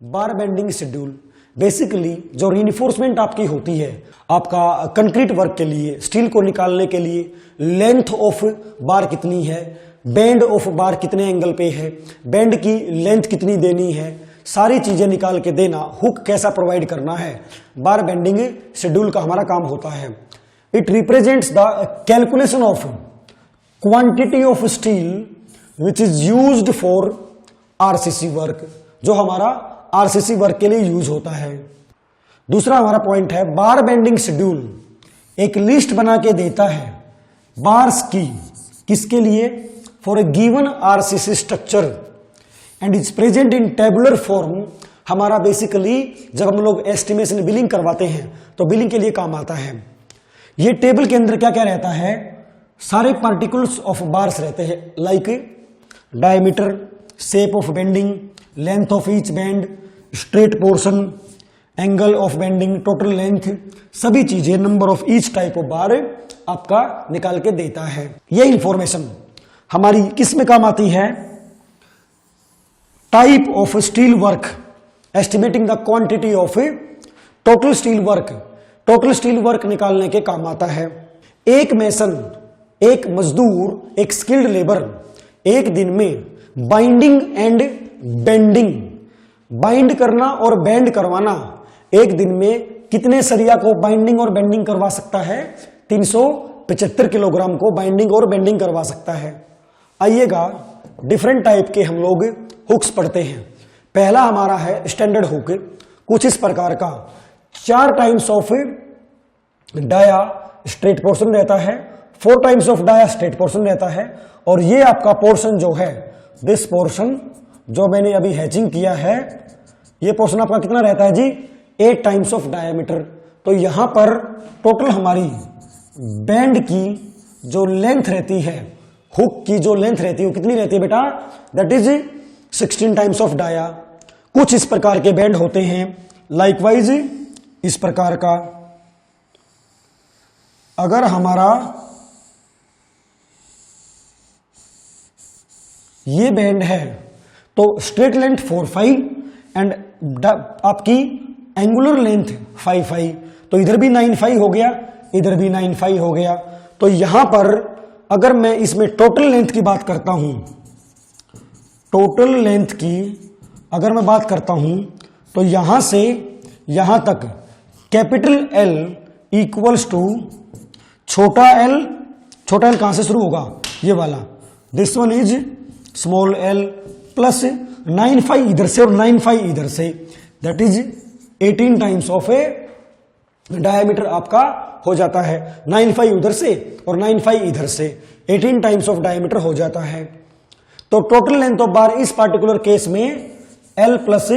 बार bending schedule basically जो reinforcement आपकी होती है आपका कंक्रीट वर्क के लिए, स्टील को निकालने के लिए, लेंथ ऑफ बार कितनी है, बेंड ऑफ बार कितने एंगल पे है, बेंड की लेंथ कितनी देनी है, सारी चीजें निकाल के देना, हुक कैसा प्रोवाइड करना है, बार बेंडिंग शेड्यूल का हमारा काम होता है। It represents the calculation of quantity of steel which is used for RCC work, जो हमारा आरसीसी वर्क के लिए यूज होता है। दूसरा हमारा पॉइंट है बार बेंडिंग शेड्यूल एक लिस्ट बना के देता है बार्स की, किसके लिए, for a given RCC structure and is present in tabular form. हमारा बेसिकली जब हम लोग एस्टिमेशन बिलिंग करवाते हैं तो बिलिंग के लिए काम आता है। ये टेबल के अंदर क्या क्या रहता है, सारे पार्टिकल्स ऑफ बार्स रहते हैं, like diameter, shape of bending, length of each bend, straight portion, angle of bending, total length, सभी चीजें, number of each type of बार आपका निकाल के देता है। ये इंफॉर्मेशन हमारी किस में काम आती है, type of steel work, estimating the quantity of total steel work, total steel work निकालने के काम आता है। एक मेसन, एक मजदूर, एक स्किल्ड लेबर एक दिन में बाइंडिंग एंड बेंडिंग, बाइंड करना और बेंड करवाना, एक दिन में कितने सरिया को बाइंडिंग और बेंडिंग करवा सकता है, 375 किलोग्राम को बाइंडिंग और बेंडिंग करवा सकता है। आइएगा डिफरेंट टाइप के हम लोग हुक्स पढ़ते हैं। पहला हमारा है स्टैंडर्ड हुक, कुछ इस प्रकार का, 4 times of dia straight portion रहता है, 4 times of dia straight portion रहता है, और ये आपका पोर्शन जो है, दिस पोर्शन जो मैंने अभी हैचिंग किया है, ये पोर्शन आपका कितना रहता है जी, 8 टाइम्स ऑफ डायमीटर। तो यहां पर टोटल हमारी बैंड की जो लेंथ रहती है, हुक की जो लेंथ रहती है वो कितनी रहती है बेटा, that is 16 times of dia. कुछ इस प्रकार के बैंड होते हैं, लाइकवाइज इस प्रकार का, अगर हमारा ये बैंड है तो स्ट्रेट लेंथ 4-5 एंड आपकी एंगुलर लेंथ 5-5, तो इधर भी 9-5 हो गया, इधर भी 9-5 हो गया। तो यहां पर अगर मैं इसमें टोटल लेंथ की बात करता हूं, टोटल लेंथ की अगर मैं बात करता हूं तो यहां से यहां तक कैपिटल एल इक्वल्स टू छोटा एल, छोटा एल कहां से शुरू होगा, ये वाला, this one is small L plus 9-5 इधर से और 9-5 इधर से, that is 18 times of a diameter आपका हो जाता है। 9-5 उधर से और 9-5 इधर से, 18 टाइम्स ऑफ डायमीटर हो जाता है। तो टोटल लेंथ ऑफ बार इस पार्टिकुलर केस में L plus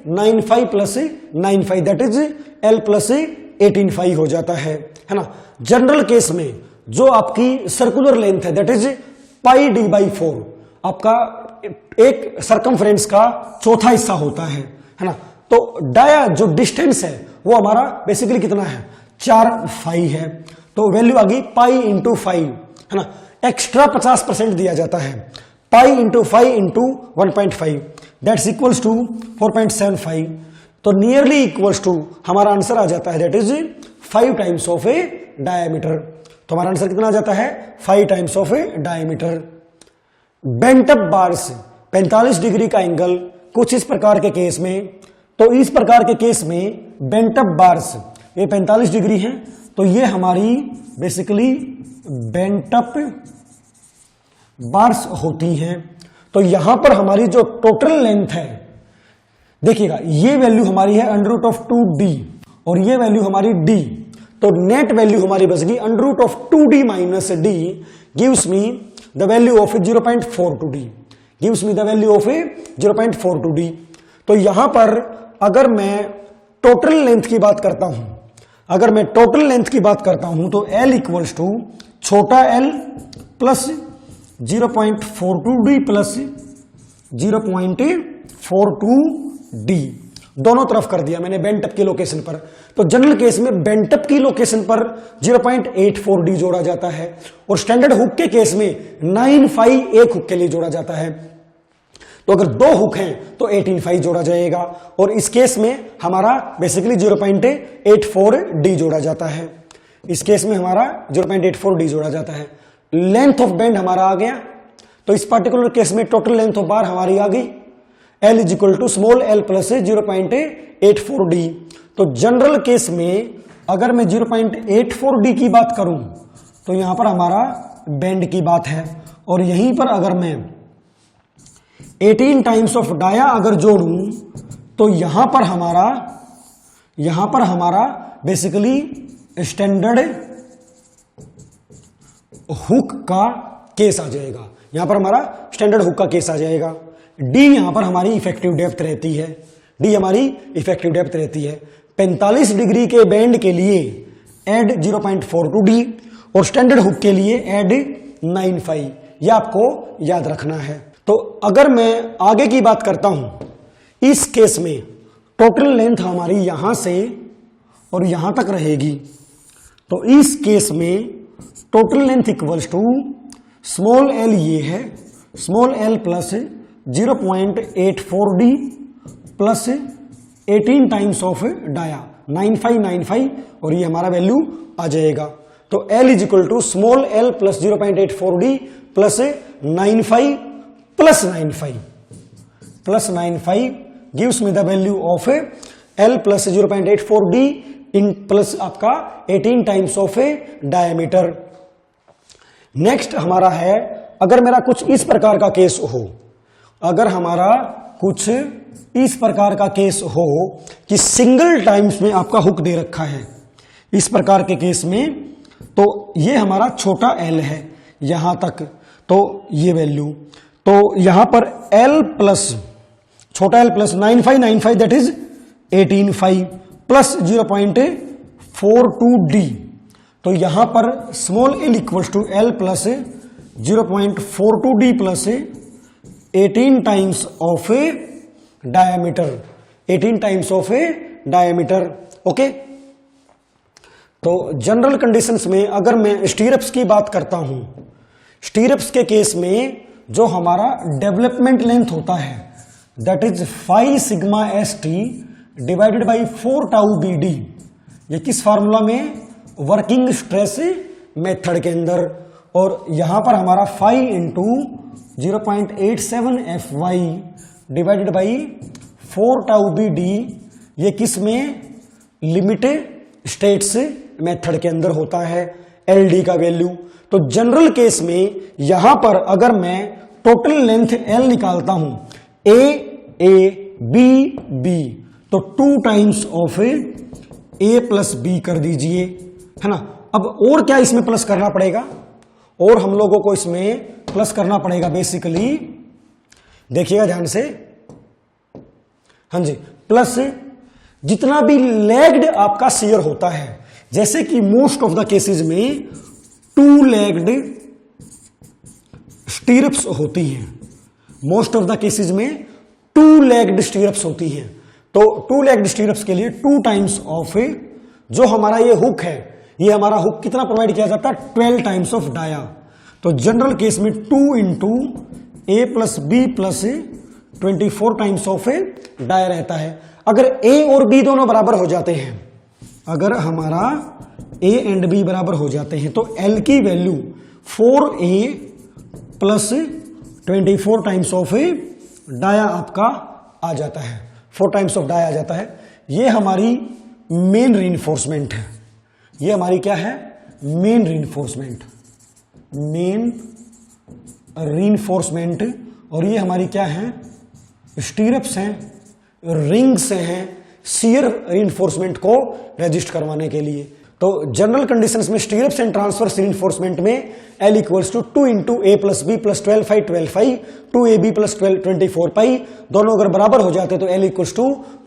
9-5 plus 9-5 that is L plus 18-5 हो जाता है ना। जनरल केस में जो आपकी सर्कुलर लेंथ है दैट इज पाई d/4, आपका एक सरकमफ्रेंस का चौथा हिस्सा होता है ना। तो डाया जो डिस्टेंस है वो हमारा बेसिकली कितना है, 4-5 है, तो वैल्यू आ गई पाई इंटू 5 है ना। एक्स्ट्रा 50% दिया जाता है, pi into 5 into 1.5 that's equals to 4.75, तो नियरली इक्वल्स टू हमारा आंसर आ जाता है that is 5 times of a diameter. तो हमारा आंसर कितना आ जाता है, 5 times of a diameter. Bent up bars 45 degree का एंगल, कुछ इस प्रकार के केस में, तो इस प्रकार के केस में बेंट अप बार्स ये 45 डिग्री है, तो ये हमारी बेसिकली बेंट अप बार्स होती हैं। तो यहां पर हमारी जो टोटल लेंथ है, देखिएगा ये वैल्यू हमारी है √2d और ये वैल्यू हमारी d, तो नेट वैल्यू हमारी बच गई √2d minus d gives me the value of 0.42d, gives me the value of 0.42d। तो यहां पर अगर मैं टोटल लेंथ की बात करता हूं, अगर मैं टोटल लेंथ की बात करता हूं तो L इक्वल्स टू छोटा l plus 0.42d plus 0.42d, दोनों तरफ कर दिया मैंने बेंट अप की लोकेशन पर। तो जनरल केस में बेंट अप की लोकेशन पर 0.84d जोड़ा जाता है और स्टैंडर्ड हुक के केस में 9-5 एक हुक के लिए जोड़ा जाता है। तो अगर दो हुक हैं तो 18.5 जोड़ा जाएगा, और इस केस में हमारा बेसिकली 0.84D जोड़ा जाता है। इस केस में हमारा 0.84D जोड़ा जाता है। लेंथ ऑफ बैंड हमारा आ गया, तो इस पर्टिकुलर केस में टोटल लेंथ ऑफ बार हमारी आ गई L is equal to small l plus 0.84D। तो जनरल केस में अगर मैं 0.84D की बात करूं तो यहां पर हमारा बैंड की बात है, और यहीं पर अगर मैं 18 टाइम्स ऑफ डाया अगर जोड़ूं तो यहां पर हमारा बेसिकली स्टैंडर्ड हुक का केस आ जाएगा। यहां पर हमारा स्टैंडर्ड हुक का केस आ जाएगा। डी यहां पर हमारी इफेक्टिव डेप्थ रहती है, डी हमारी इफेक्टिव डेप्थ रहती है। 45 डिग्री के बैंड के लिए एड 0.42D और स्टैंडर्ड हुक के लिए एड 9.5, यह आपको याद रखना है। तो अगर मैं आगे की बात करता हूं, इस केस में टोटल लेंथ हमारी यहां से और यहां तक रहेगी, तो इस केस में total length equals to small l ये है, small l plus 0.84D plus 18 times of dia 9595, और ये हमारा वैल्यू आ जाएगा। तो L is equal to small l plus 0.84D plus 95 plus 95 gives me the value of L plus 0.84D in plus आपका 18 times of diameter. Next हमारा है, अगर मेरा कुछ इस प्रकार का केस हो, अगर हमारा कुछ इस प्रकार का केस हो कि सिंगल टाइम्स में आपका हुक दे रखा है, इस प्रकार के केस में, तो ये हमारा छोटा l है यहां तक, तो ये वैल्यू, तो यहां पर l प्लस छोटा l plus 9595 that is 18.5 plus 0.42D, तो यहां पर small l equals to l plus 0.42D plus 18 times of diameter, 18 times of diameter. Okay, तो जनरल कंडीशंस में अगर मैं स्टीरअप्स की बात करता हूं, स्टीरअप्स के केस में जो हमारा डेवलपमेंट लेंथ होता है that is 5 sigma ST divided by 4 tau BD, ये किस फार्मूला में, वर्किंग स्ट्रेस मेथड के अंदर, और यहां पर हमारा 5 into 0.87 FY divided by 4 tau BD, ये किस में, लिमिटेड स्टेट्स मेथड के अंदर होता है LD का वैल्यू। तो जनरल केस में यहां पर अगर मैं टोटल लेंथ L निकालता हूं, B, तो 2 times of A plus B कर दीजिए, है ना। अब और क्या इसमें प्लस करना पड़ेगा, और हम लोगों को इसमें प्लस करना पड़ेगा बेसिकली, देखिएगा ध्यान से, हाँ जी, प्लस जितना भी लेग्ड आपका शियर होता है, जैसे कि मोस्ट ऑफ द केसेस में 2 लेग्ड स्टीरअप्स होती हैं, मोस्ट ऑफ द केसेस में 2 लेग्ड स्टीरअप्स होती हैं, तो 2 लेग्ड स्टीरअप्स के लिए 2 टाइम्स ऑफ जो हमारा ये हुक है, ये हमारा हुक कितना प्रोवाइड किया जाता है, 12 टाइम्स ऑफ डाया। तो जनरल केस में 2 into A plus B plus 24 times of dia रहता है। अगर A और B दोनों बराबर हो जाते हैं, अगर हमारा A एंड B बराबर हो जाते हैं, तो L की value 4A plus 24 times of dia आपका आ जाता है, 4 टाइम्स ऑफ डाया आ जाता है। ये हमारी मेन रीइंफोर्समेंट है, ये हमारी क्या है, मेन रीइंफोर्समेंट, मेन रीइंफोर्समेंट, और ये हमारी क्या है, स्टीरअप्स हैं, रिंग्स हैं, शियर रीइंफोर्समेंट को रजिस्ट करवाने के लिए। तो जनरल कंडीशंस में स्टीरअप्स एंड ट्रांसवर्स रीइंफोर्समेंट में L equals to 2 into A plus B plus 12 2AB plus 24 pi, दोनों अगर बराबर हो जाते तो L equals to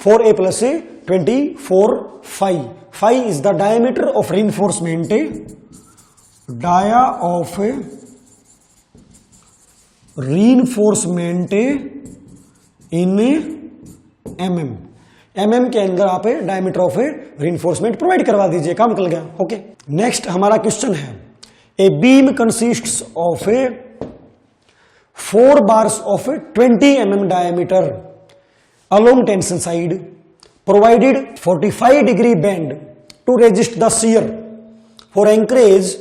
4A plus 24 phi is the diameter of reinforcement, dia of reinforcement in mm के अंदर आप डायमीटर ऑफ रीइंफोर्समेंट प्रोवाइड करवा दीजिए, काम निकल गया। ओके, नेक्स्ट हमारा क्वेश्चन है, a beam consists of 4 bars of 20 mm diameter along tension side provided 45 degree bend to resist the shear. For anchorage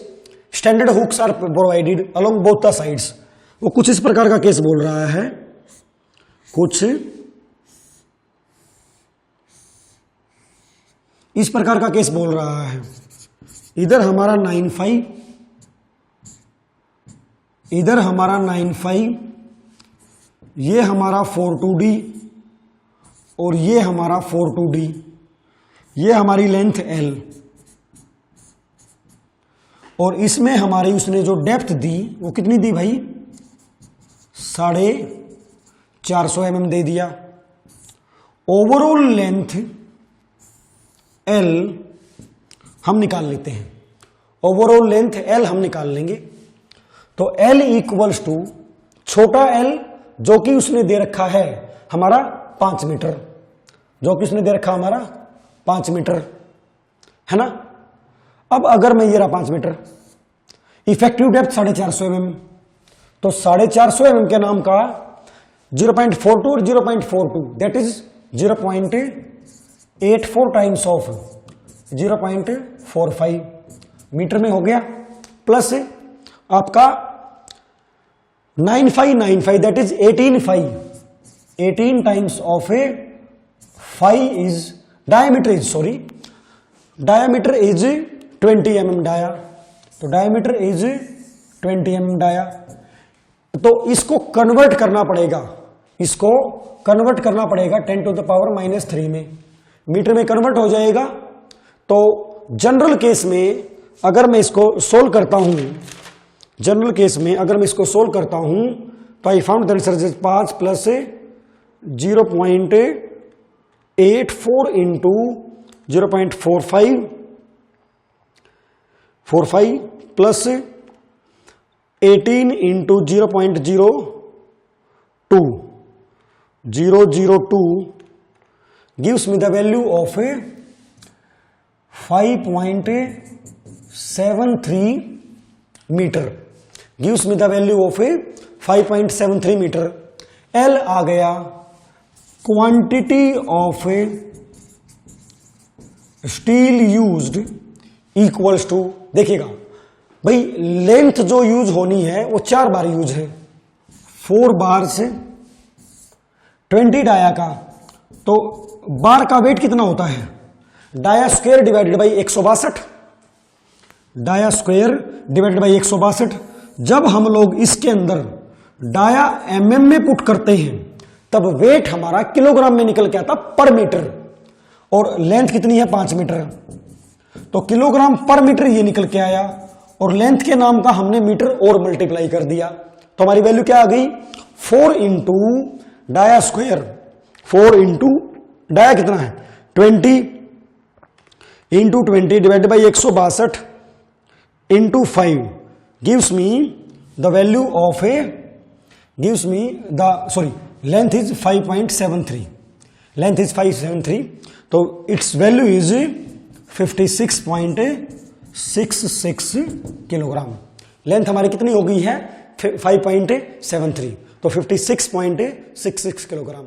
standard hooks are provided along both the sides. वो कुछ इस प्रकार का case बोल रहा है, कुछ इस प्रकार का केस बोल रहा है। इधर हमारा 9.5, इधर हमारा 9.5, ये हमारा 4.2D और ये हमारा 4.2D, ये हमारी लेंथ L, और इसमें हमारी उसने जो डेप्थ दी वो कितनी दी भाई, 450 mm दे दिया। ओवरऑल लेंथ L हम निकाल लेते हैं, ओवरऑल लेंथ L हम निकाल लेंगे। तो L इक्वल्स टू छोटा L जो कि उसने दे रखा है हमारा 5 मीटर, जो कि उसने दे रखा हमारा 5 मीटर है ना। अब अगर मैं ये रहा 5 मीटर, इफेक्टिव डेप्थ 450 mm, तो 450 mm के नाम का 0.42 और 0.42 that is 0.84 times of 0.45 metre में हो गया, प्लस आपका 9595 that is 18 times of a 5 is diameter is diameter is 20 mm dia, तो डायमीटर इज 20 mm डाया। तो इसको कन्वर्ट करना पड़ेगा, इसको कन्वर्ट करना पड़ेगा 10⁻³ में, मीटर में कन्वर्ट हो जाएगा। तो जनरल केस में अगर मैं इसको सोल्व करता हूं, जनरल केस में अगर मैं इसको सोल्व करता हूं तो I found that is 5 plus 0.84 into 0.45 plus 18 into 0.02 gives me the value of 5.73 metre, gives me the value of 5.73 metre. L आ गया quantity of steel used equals to, देखिएगा भाई लेंथ जो यूज होनी है वो 4 बार यूज है, 4 बार से 20 डाया का, तो बार का वेट कितना होता है, dia square divided by 162, dia square divided by 162। जब हम लोग इसके अंदर डाया mm में पुट करते हैं तब वेट हमारा किलोग्राम में निकल के आता पर मीटर, और लेंथ कितनी है 5 मीटर, तो किलोग्राम पर मीटर ये निकल के आया, और लेंथ के नाम का हमने मीटर और मल्टीप्लाई कर दिया, तो हमारी वैल्यू क्या आ गई 4 into dia square, 4 into dia कितना है 20 into 20 divide by 162 into 5 gives me the value of gives me the length is 5.73, length is 573, तो its value is 56.66 kilogram. Length हमारी कितनी हो गई है 5.73, तो 56.66 किलोग्राम।